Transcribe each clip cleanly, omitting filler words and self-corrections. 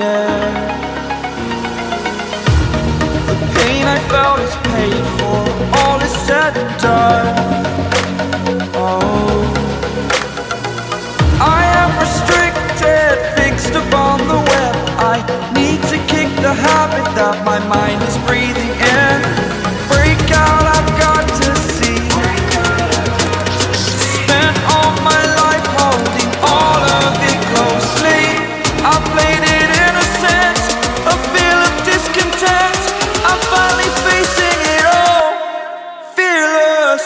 air. The pain I felt is paid for, all is said and done. Oh, I am restricted, fixed upon the web. I need to kick the habit that my mind is breathing in. Break out, I've got to see. Spent all my life holding all of it closely. I played it innocent, a feel of discontent. I'm finally facing it all, fearless.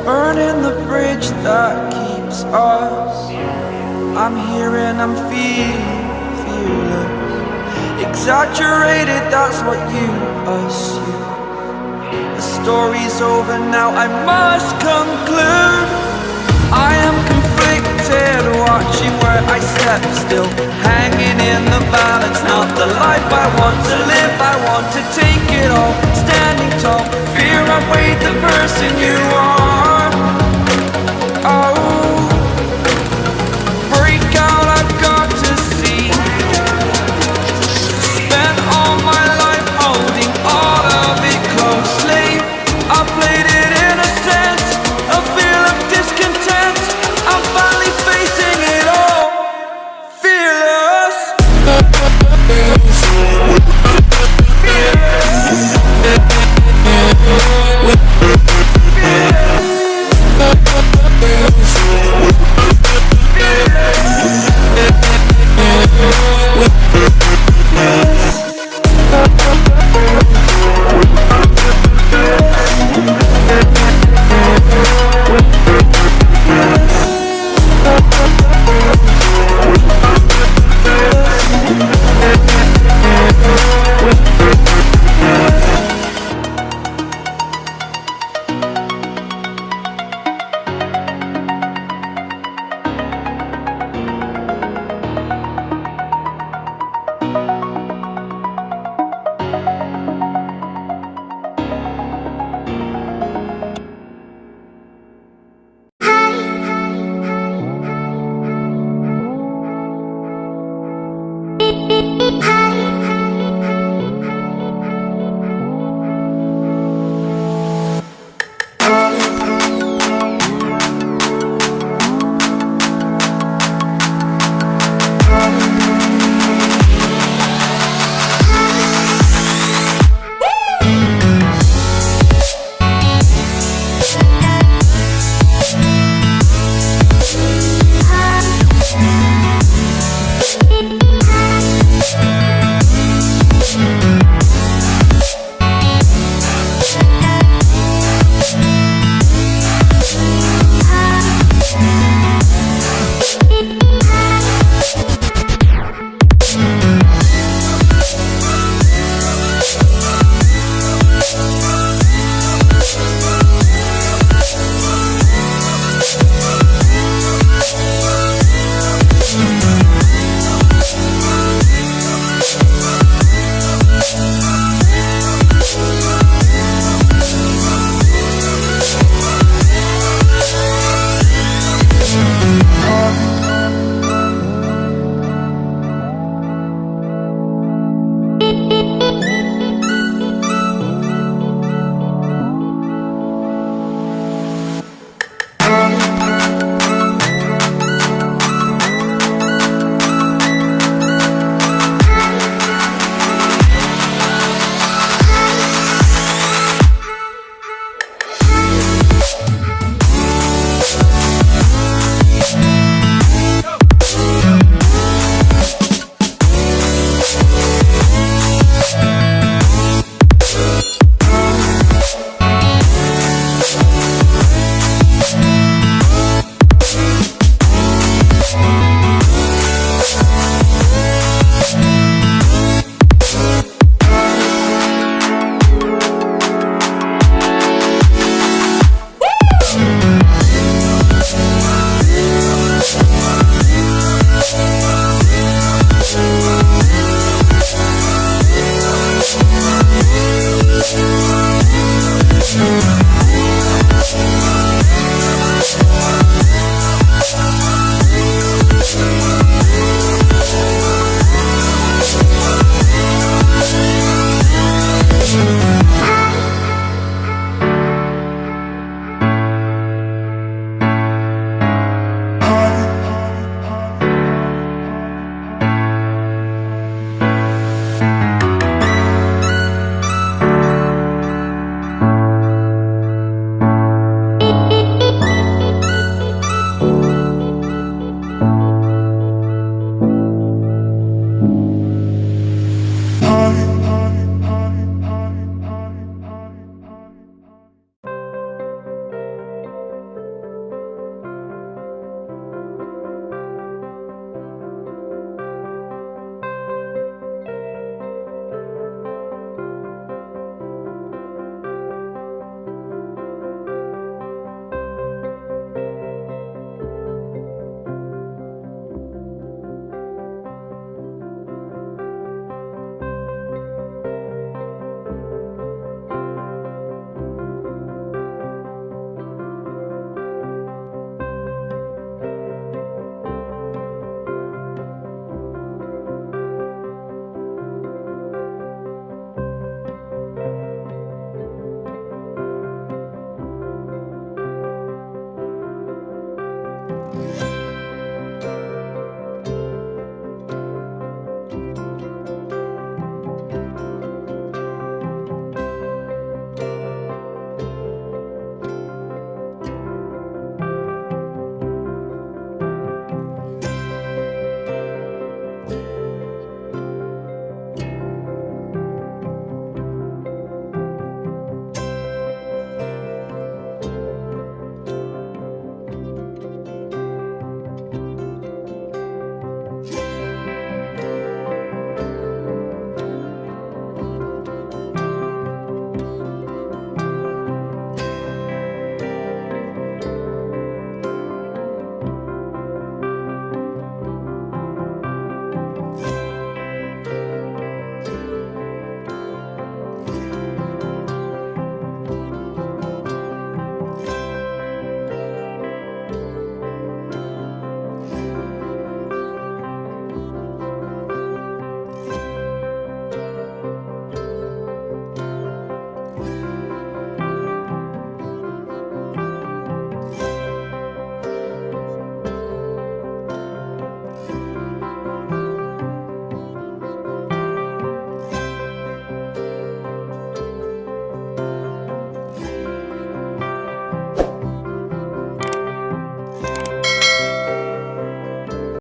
Burning the bridge that keeps us. I'm here and I'm feeling fearless. Exaggerated, that's what you assume. The story's over now, I must conclude. I am conflicted, watching where I step still, hanging in the balance. Not the life I want to live, I want to take it all. Standing tall, fear I weighed the person you are. Oh, break out, I've got to see. Spent all my life holding all of it closely. I played it innocent, a feel of discontent. I'm finally facing it all, fearless. Fearless.